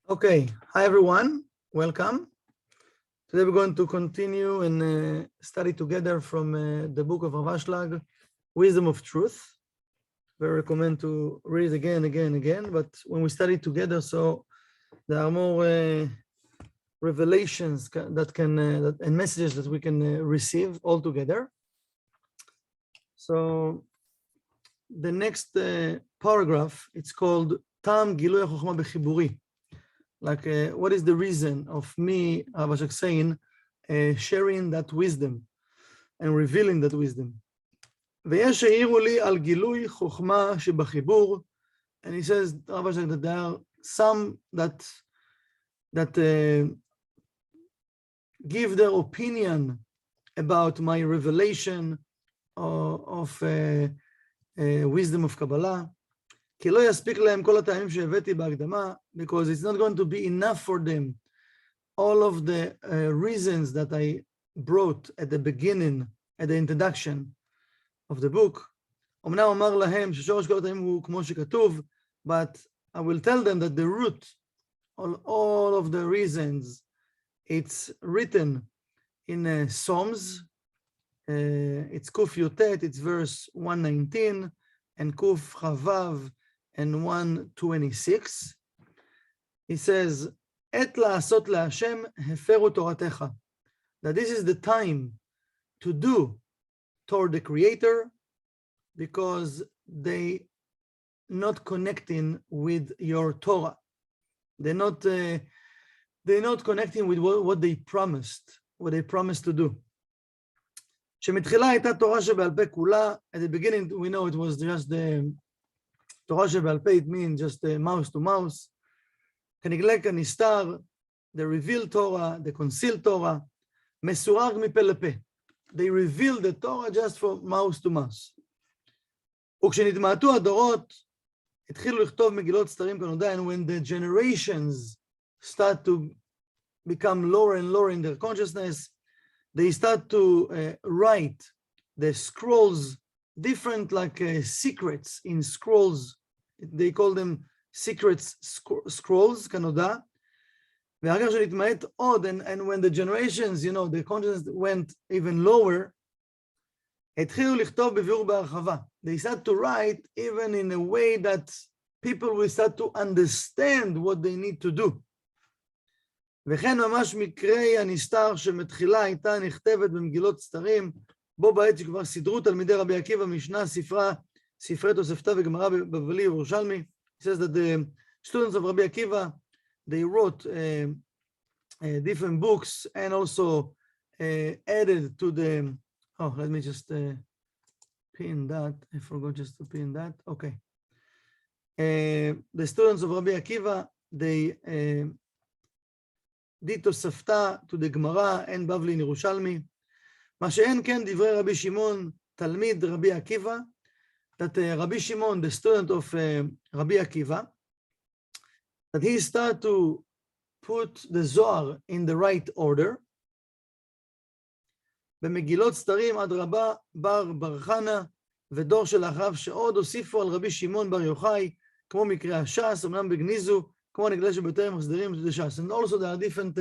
Okay, hi everyone, welcome. Today we're going to continue and study together from the book of Rav Aslag, Wisdom of Truth. Very recommend to read it again, but when we study together, so there are more revelations and messages that we can receive all together. So the next paragraph, it's called Tam Gilui HaChochma Bechiburi. Like, what is the reason of me, Rav Aslag, saying, sharing that wisdom and revealing that wisdom? ויש שהעירו לי על גילוי חוכמה שבחיבור, and he says, Rav Aslag, that there are some that give their opinion about my revelation of wisdom of Kabbalah. כי לא יספיק להם כל הטעמים שהבאתי בהקדמה, because it's not going to be enough for them all of the reasons that I brought at the beginning, at the introduction of the book. אמנם אומר להם ששורש כל הטעמים הוא כמו שכתוב, but I will tell them that the root of all of the reasons, it's written in Psalms. It's Kuf Yotet, it's verse 119, and Kuf Chavav, and 126, he says, Et la'asot la'Hashem heferu toratecha, that this is the time to do toward the Creator, because they not connecting with your Torah. They're not connecting with what they promised to do. שמתחילה הייתה תורה שבעל פה כולה. At the beginning, we know it was just the Torah שבעל פה, it means just mouse to mouse. כנגלה כנסתר, the revealed Torah, the concealed Torah, מסורג מפה לפה. They revealed the Torah just from mouse to mouse. וכשנתמעטו הדורות, התחילו לכתוב מגילות סתרים כנודע, and when the generations start to become lower and lower in their consciousness, they start to write the scrolls, different like secrets in scrolls. They call them secrets scrolls, כנודע. ואחר כך שנתמעט עוד, and when the generations, the consciousness went even lower, התחילו לכתוב בביאור בהרחבה. They start to write even in a way that people will start to understand what they need to do. וכן ממש מקרי הנסתר שמתחילה הייתה נכתבת במגילות סתרים, בו בעת שכבר סידרו תלמידי רבי עקיבא משנה, ספרי תוספתא וגמרא בבלי ירושלמי. He says that the students of Rabbi Akiva, they wrote different books and also added to the, let me just pin that. I forgot just to pin that. Okay. The students of Rabbi Akiva, they did תוספתא to the Gemara and בבלי ירושלמי. מה שאין כן דברי רבי שמעון, תלמיד רבי עקיבא, that Rabbi Shimon, the student of Rabbi Akiva, that he started to put the Zohar in the right order. במגילות סתרים עד רבה בר חנה ודור שלאחריו שעוד הוסיפו על רבי שמעון בר יוחאי, כמו מקרה הש"ס, אמנם בגניזו, כמו הנגלה שבטרם מחזירים לש"ס. And also there are different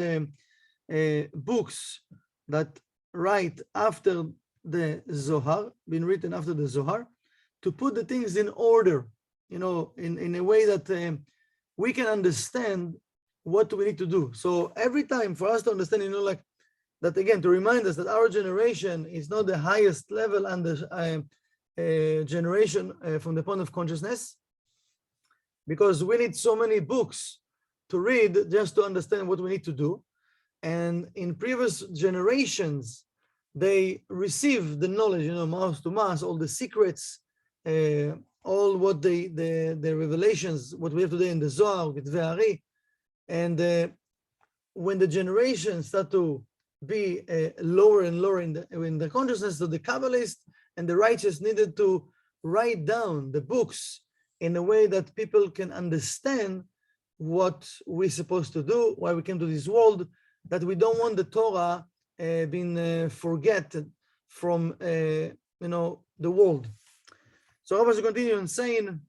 books that write after the Zohar, been written after the Zohar, to put the things in order, in a way that we can understand what we need to do. So every time for us to understand, like that, again, to remind us that our generation is not the highest level and the generation from the point of consciousness, because we need so many books to read just to understand what we need to do. And in previous generations, they received the knowledge, mouse to mouse, all the secrets, all what the revelations, what we have today in the Zohar, with Ve'ari. And when the generations start to be lower and lower in the consciousness, so the Kabbalists and the righteous needed to write down the books in a way that people can understand what we're supposed to do, why we came to this world, that we don't want the Torah being forgotten from the world. So Rav Aslag continues saying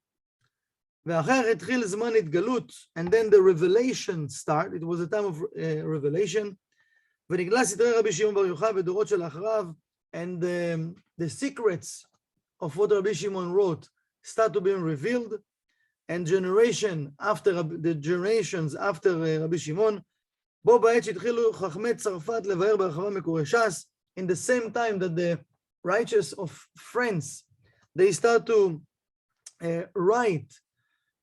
ואחר התחיל זמן התגלות, and then the revelation start, it was a time of revelation, ונגלה סתרי רבי שמעון בר יוחאי בדורות שלאחריו, and the secrets of what Rabbi Shimon wrote start to be revealed, and the generations after Rabbi Shimon, בו בעת שהתחילו חכמי צרפת לבאר בהרחבה מקורי ש"ס, in the same time that the righteous of France, they start to write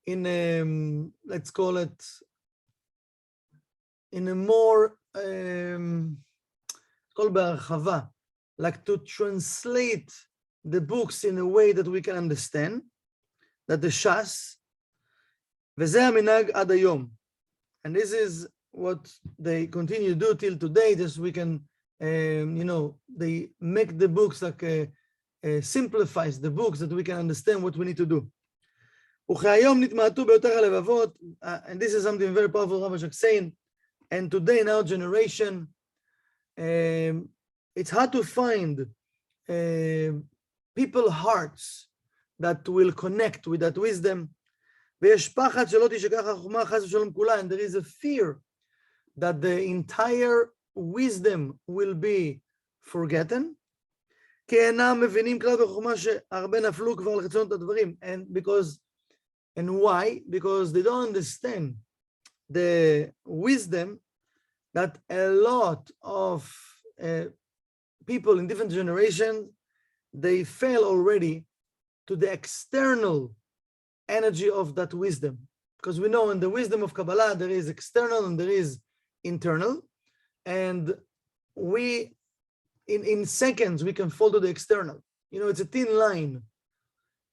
in, let's call it, in a more, called בהרחבה, like to translate the books in a way that we can understand, that the Shas, וזה המנהג עד היום. And this is what they continue to do till today, just we can, they make the books like, simplifies the books that we can understand what we need to do. וכהיום נתמעטו ביותר הלבבות, and this is something very powerful Rav Aslag saying, and today in our generation, it's hard to find people's hearts that will connect with that wisdom. ויש פחד שלא תשכח החוכמה חס ושלום כולה, and there is a fear that the entire wisdom will be forgotten, כי אינם מבינים כלל וחוכמה שהרבה נפלו כבר על חצונות הדברים, and why? Because they don't understand the wisdom that a lot of people in different generations, they fail already to the external energy of that wisdom. Because we know in the wisdom of Kabbalah, there is external and there is internal. And we, in seconds, we can fall to the external. It's a thin line.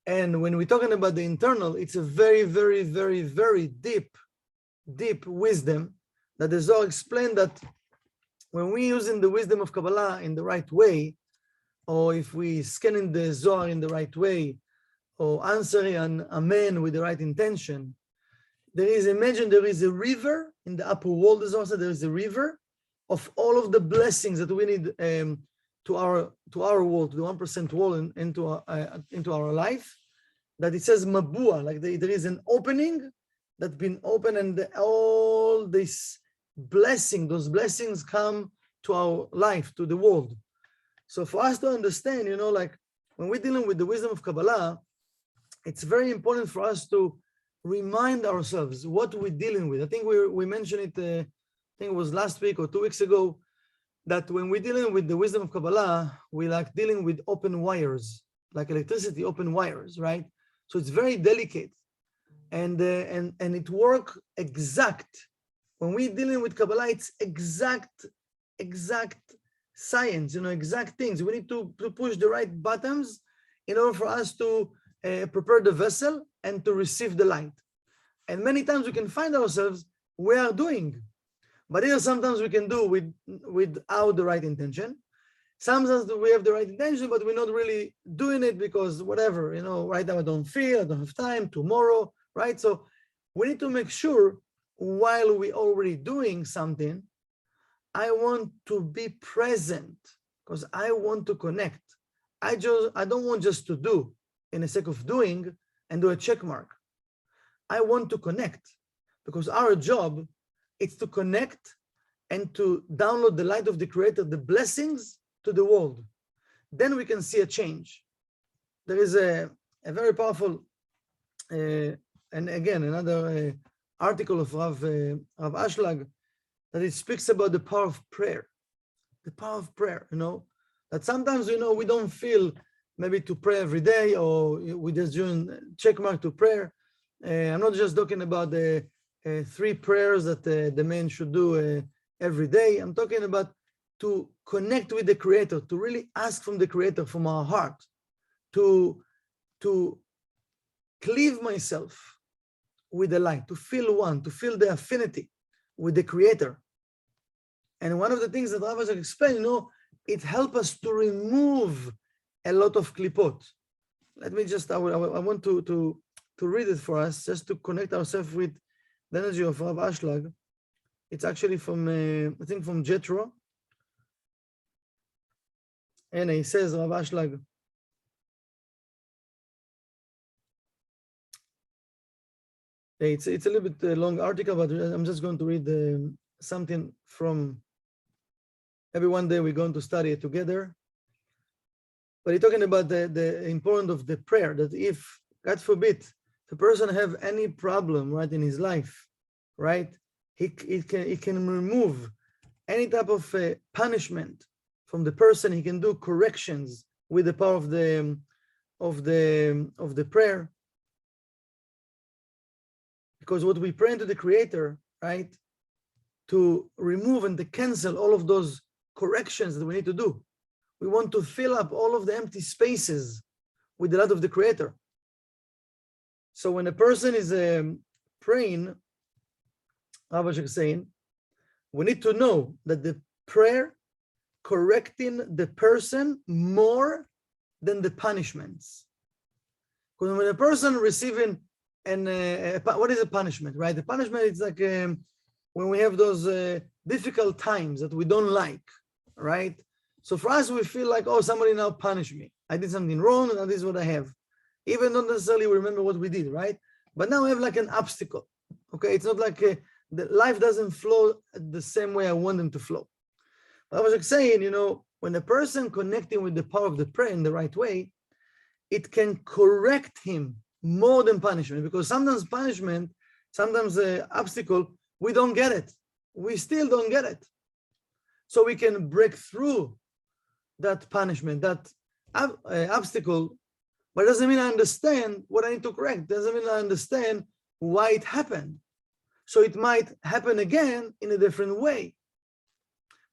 And when we're talking about the internal, it's a very, very, very, very deep wisdom that the Zohar explained that when we're using the wisdom of Kabbalah in the right way, or if we scanning the Zohar in the right way, or answering an amen with the right intention, imagine there is a river in the upper world, as also there is a river of all of the blessings that we need to our world, to the 1% world, into our life, that it says mabua, like there is an opening that's been opened, and all this those blessings come to our life, to the world. So for us to understand, like when we're dealing with the wisdom of Kabbalah, it's very important for us to remind ourselves what we're dealing with. I think we mentioned it, I think it was last week or 2 weeks ago, that when we're dealing with the wisdom of Kabbalah, we like dealing with open wires, like electricity, open wires, right? So it's very delicate, and it works exact. When we're dealing with Kabbalah, it's exact science, exact things. We need to push the right buttons in order for us to prepare the vessel and to receive the light. And many times we can find ourselves, we are doing, but either sometimes we can do without the right intention. Sometimes we have the right intention, but we're not really doing it because whatever, right now I don't feel, I don't have time, tomorrow, right? So we need to make sure while we're already doing something, I want to be present because I want to connect. I don't want just to do in the sake of doing and do a check mark. I want to connect because our job is to connect and to download the light of the Creator, the blessings to the world. Then we can see a change. There is a very powerful, and again, another article of Rav Aslag that it speaks about the power of prayer. The power of prayer, that sometimes, we don't feel maybe to pray every day, or we just doing check mark to prayer. I'm not just talking about the 3 prayers that the man should do every day. I'm talking about to connect with the Creator, to really ask from the Creator, from our heart, to cleave myself with the light, to feel one, to feel the affinity with the Creator. And one of the things that Rav Aslag explained, it helps us to remove a lot of klipot. Let me just, I want to read it for us, just to connect ourselves with the energy of Rav Aslag. It's actually from, I think from Jethro. And he says, Rav Aslag, It's a little bit long article, but I'm just going to read something from. Maybe one day we're going to study it together. But he's talking about the importance of the prayer, that if, God forbid, the person have any problem, right, in his life, right, he can remove any type of punishment from the person. He can do corrections with the power of the prayer. Because what we pray to the Creator, right, to remove and to cancel all of those corrections that we need to do. We want to fill up all of the empty spaces with the light of the Creator. So when a person is praying, Rav Aslag is saying, we need to know that the prayer correcting the person more than the punishments. Because when a person receiving what is a punishment, right? The punishment is like when we have those difficult times that we don't like, right? So for us, we feel like, oh, somebody now punished me. I did something wrong, and this is what I have. Even not necessarily remember what we did, right? But now I have like an obstacle. Okay, it's not like the life doesn't flow the same way I want them to flow. But I was like saying, you know, when a person connecting with the power of the prayer in the right way, it can correct him more than punishment, because sometimes punishment, sometimes the obstacle, we don't get it. We still don't get it. So we can break through that punishment, that obstacle, but it doesn't mean I understand what I need to correct. It doesn't mean I understand why it happened. So it might happen again in a different way.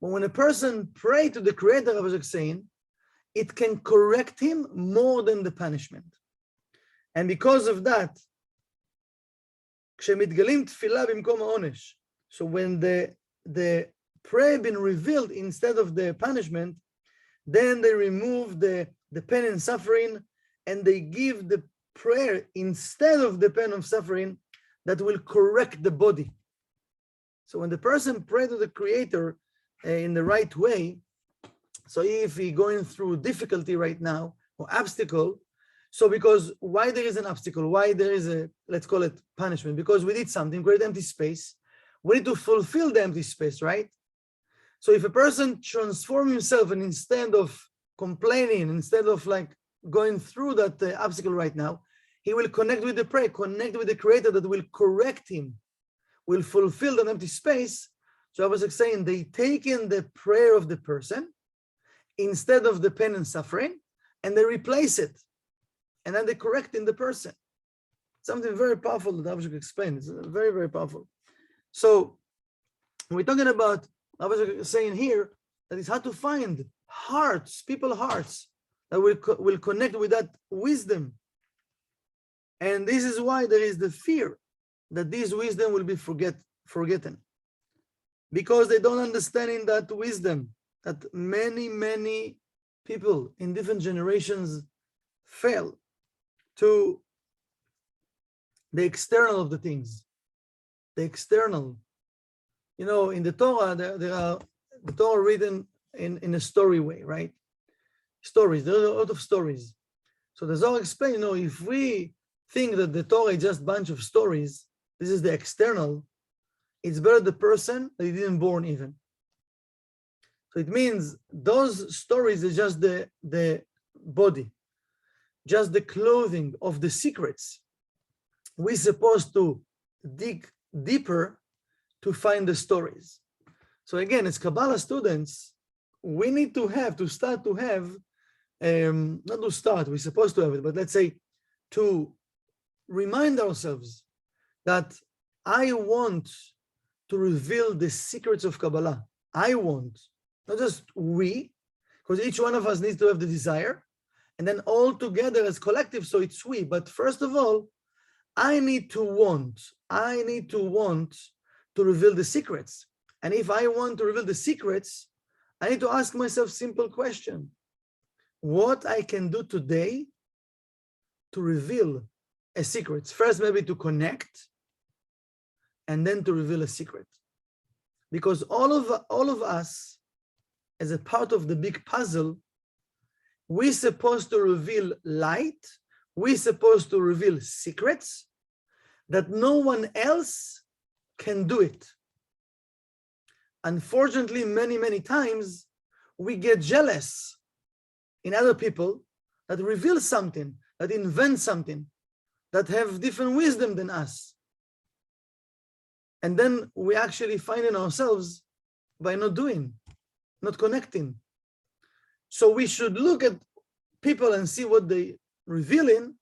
But when a person prays to the Creator, I was saying, it can correct him more than the punishment. And because of that, so when the prayer been revealed instead of the punishment, then they remove the pain and suffering, and they give the prayer instead of the pain of suffering that will correct the body. So when the person prays to the Creator in the right way, so if he's going through difficulty right now or obstacle, so because why there is an obstacle, why there is a, let's call it punishment, because we did something, create empty space, we need to fulfill the empty space, right? So if a person transforms himself, and instead of complaining, instead of like going through that obstacle right now, he will connect with the prayer, connect with the Creator that will correct him, will fulfill that empty space. So I was like saying, they take in the prayer of the person instead of the pain and suffering, and they replace it. And then they correct in the person. Something very powerful that I was explain. It's very, very powerful. So we're talking about, I was saying here, that it's hard to find hearts, people hearts, that will connect with that wisdom. And this is why there is the fear that this wisdom will be forgotten. Because they don't understand in that wisdom that many, many people in different generations fail to the external of the things. The external. You know, in the Torah, the Torah written in a story way, right? Stories, there are a lot of stories. So the Zohar explains, you know, if we think that the Torah is just a bunch of stories, this is the external, it's better the person that he didn't born even. So it means those stories are just the body, just the clothing of the secrets. We're supposed to dig deeper to find the stories. So again, as Kabbalah students, we need to start to have, not to start, we're supposed to have it, but let's say to remind ourselves that I want to reveal the secrets of Kabbalah. I want, not just we, because each one of us needs to have the desire, and then all together as collective, so it's we. But first of all, I need to want to reveal the secrets. And if I want to reveal the secrets, I need to ask myself simple question. What I can do today to reveal a secret? First, maybe to connect, and then to reveal a secret. Because all of us, as a part of the big puzzle, we're supposed to reveal light, we're supposed to reveal secrets, that no one else can do it. Unfortunately, many, many times, we get jealous in other people that reveal something, that invent something, that have different wisdom than us. And then we actually find in ourselves by not doing, not connecting. So we should look at people and see what they revealing.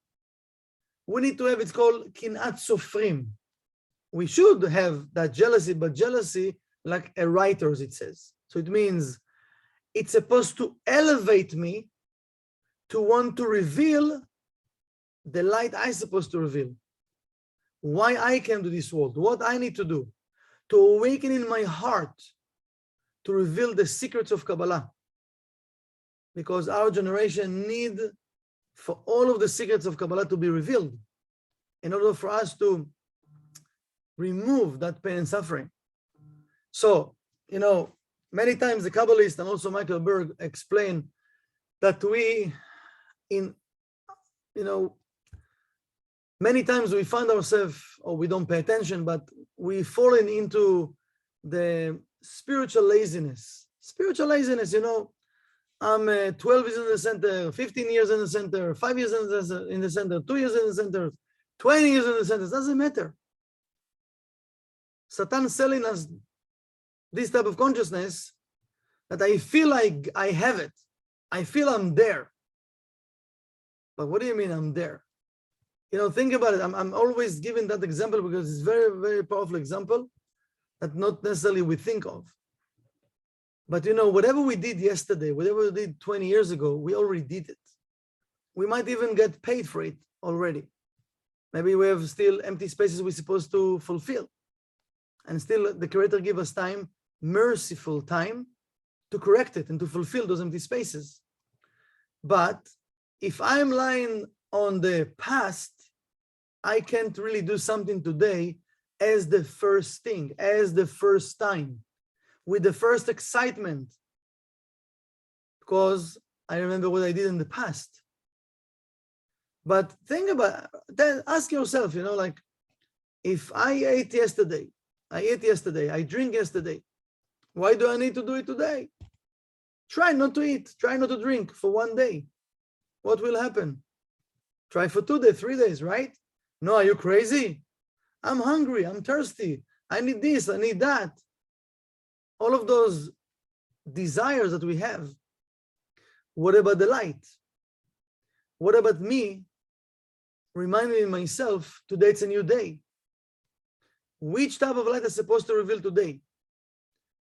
We need to have, it's called kinat sofrim. We should have that jealousy, but jealousy like a writer, as it says. So it means it's supposed to elevate me to want to reveal the light I'm supposed to reveal. Why I came to this world, what I need to do to awaken in my heart to reveal the secrets of Kabbalah. Because our generation need for all of the secrets of Kabbalah to be revealed in order for us to remove that pain and suffering. So, many times the Kabbalists and also Michael Berg explain that many times we find ourselves, or we don't pay attention, but we fallen into the spiritual laziness. Spiritual laziness, I'm 12 years in the center, 15 years in the center, 5 years in the center, 2 years in the center, 20 years in the center. It doesn't matter. Satan selling us this type of consciousness that I feel like I have it. I feel I'm there. But what do you mean I'm there? Think about it. I'm always giving that example because it's very, very powerful example that not necessarily we think of. But whatever we did yesterday, whatever we did 20 years ago, we already did it. We might even get paid for it already. Maybe we have still empty spaces we're supposed to fulfill. And still the Creator give us time, merciful time, to correct it and to fulfill those empty spaces. But if I'm lying on the past, I can't really do something today as the first thing, as the first time, with the first excitement, because I remember what I did in the past. But think about that. Ask yourself, if I ate yesterday, I drink yesterday, why do I need to do it today? Try not to eat, try not to drink for one day. What will happen? Try for 2 days, 3 days, right? No, are you crazy? I'm hungry, I'm thirsty, I need this, I need that. All of those desires that we have. What about the light? What about me reminding myself today it's a new day? Which type of light I'm supposed to reveal today?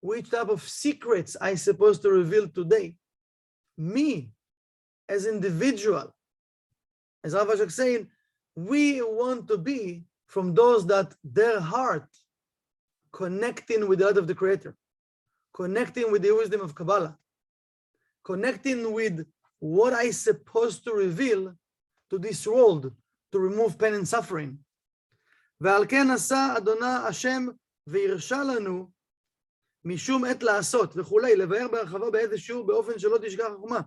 Which type of secrets I'm supposed to reveal today? Me, as individual. As Rav Aslag saying, we want to be from those that their heart connecting with the light of the Creator, connecting with the wisdom of Kabbalah, connecting with what I'm supposed to reveal to this world to remove pain and suffering. ועל כן עשה אדוני השם והרשה לנו משום עת לעשות וכולי, לבאר בהרחבה באיזה שיעור באופן שלא תשכח חוכמה.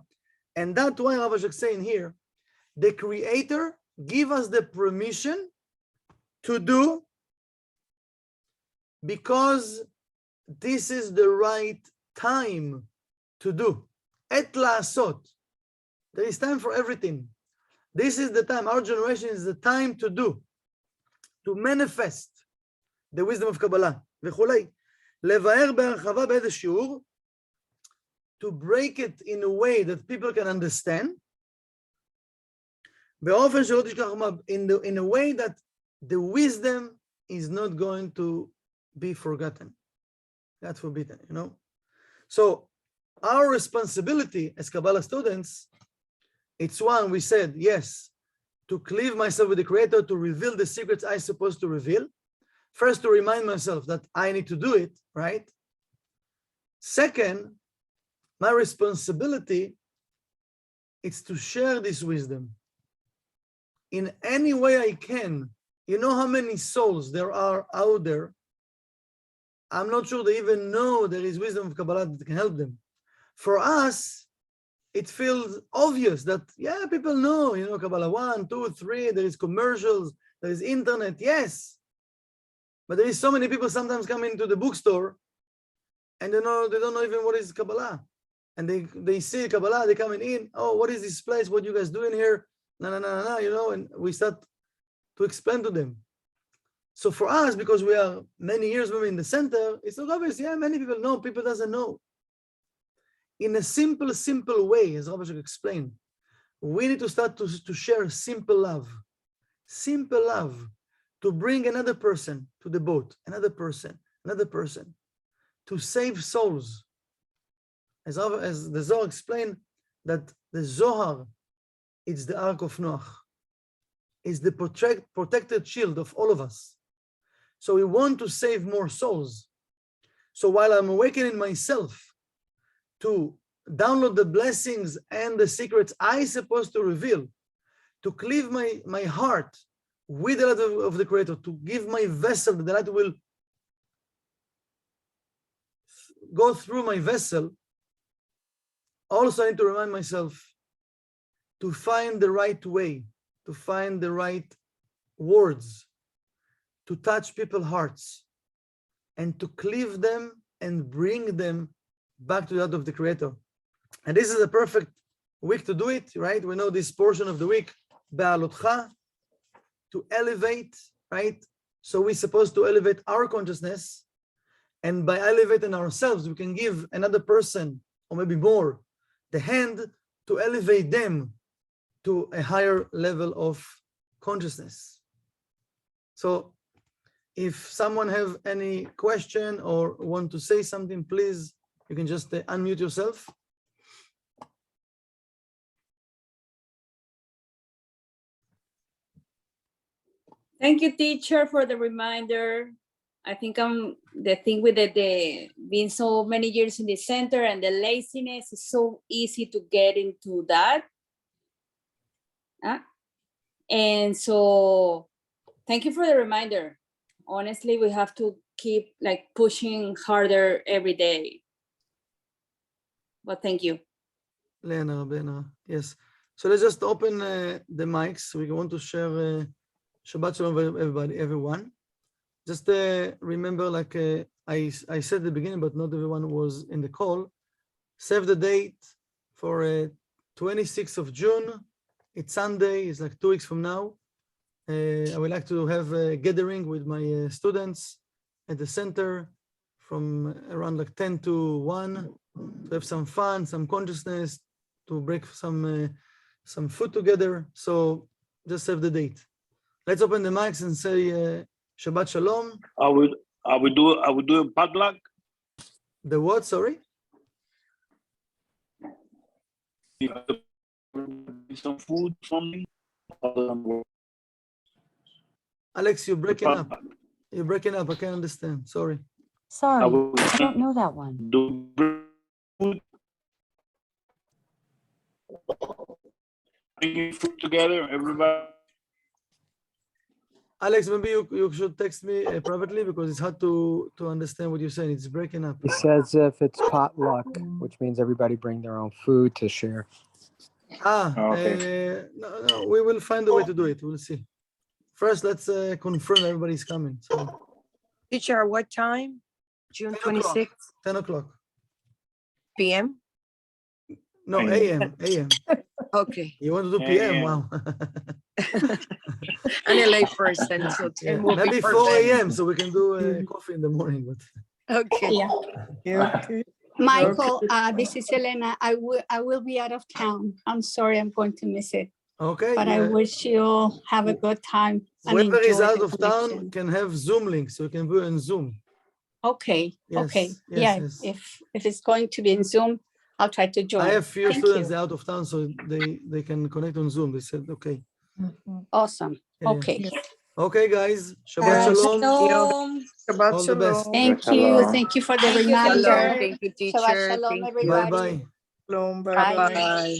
And that's why Rav Aslag saying here, the Creator give us the permission to do because this is the right time to do. עת לעשות. There is time for everything. This is the time. Our generation is the time to do, to manifest the wisdom of Kabbalah. וכולי. לבאר בהרחבה באיזה שיעור, to break it in a way that people can understand, באופן שלא תשכח חוכמה, in a way that the wisdom is not going to be forgotten. That's forbidden, So our responsibility as Kabbalah students, it's one, we said, yes, to cleave myself with the Creator, to reveal the secrets I'm supposed to reveal. First, to remind myself that I need to do it, right? Second, my responsibility is to share this wisdom in any way I can. You know how many souls there are out there? I'm not sure they even know there is wisdom of Kabbalah that can help them. For us, it feels obvious that, yeah, people know, you know, Kabbalah 1, 2, 3, there is commercials, there is internet, yes. But there is so many people sometimes come into the bookstore and they don't know even what is Kabbalah. And they see Kabbalah, they coming in, oh, what is this place? What you guys doing here? No, you know, and we start to explain to them. So for us, because we are many years maybe in the center, it's not obvious, yeah, many people know, people doesn't know. In a simple way, as Rav Aslag explained, we need to start to share simple love, to bring another person to the boat, another person, to save souls. As the Zohar explained, that the Zohar, it's the Ark of Noach, it's the protected shield of all of us. So we want to save more souls. So while I'm awakening myself to download the blessings and the secrets I'm supposed to reveal, to cleave my heart with the light of the Creator, to give my vessel, the light will go through my vessel. Also, I need to remind myself to find the right way, to find the right words, to touch people's hearts, and to cleave them and bring them back to that of the Creator. And this is a perfect week to do it, right? We know this portion of the week, Be'alotcha, to elevate, right? So we're supposed to elevate our consciousness, and by elevating ourselves, we can give another person, or maybe more, the hand to elevate them to a higher level of consciousness. So if someone have any question or want to say something, please, you can just unmute yourself. Thank you, teacher, for the reminder. I think the thing with the being so many years in the center and the laziness is so easy to get into that. And so thank you for the reminder. Honestly, we have to keep like pushing harder every day. But thank you. Lena, yes. So let's just open the mics. We want to share Shabbat Shalom, everyone. Just remember, like I said at the beginning, but not everyone was in the call. Save the date for 26th of June. It's Sunday. It's like 2 weeks from now. I would like to have a gathering with my students at the center from around like 10 to 1 to have some fun, some consciousness, to break some food together. So just save the date. Let's open the mics and say Shabbat Shalom. I would do a padlock. The what? Sorry. Some food, something. Alex, you're breaking up. You're breaking up. I can't understand. Sorry. Sorry, I don't know that one. Do food. Bringing food together, everybody. Alex, maybe you should text me privately because it's hard to understand what you're saying. It's breaking up. He says if it's potluck, which means everybody bring their own food to share. Okay. No, we will find a way to do it. We'll see. First, let's confirm everybody's coming. So, Teacher, what time? June 26th 10 o'clock. p.m. No, a.m. Okay. You want to do p.m.? Wow. I'm a late person, so 10 will Maybe be 4 perfect. a.m. so we can do coffee in the morning. But Okay. Yeah. Okay. Michael, this is Elena. I will be out of town. I'm sorry, I'm going to miss it. okay. But I wish you'll have a good time and Whoever is enjoy out the of town connection. can have Zoom links, so you can do it on Zoom. Okay, Yes, okay. yes, Yeah, yes. if it's going to be in Zoom, I'll try to join. I have few Thank students you. out of town, so they can connect on Zoom. They said, okay. Awesome. Yeah. Okay. Okay, guys. Shabbat Shalom. Shalom. Shabbat All the best. shalom. Thank you. Shalom. Thank you for the Thank you, reminder. teacher. Thank you, Shabbat teacher. shalom, Thank you. everybody. Bye-bye. Shalom. Bye. Bye-bye.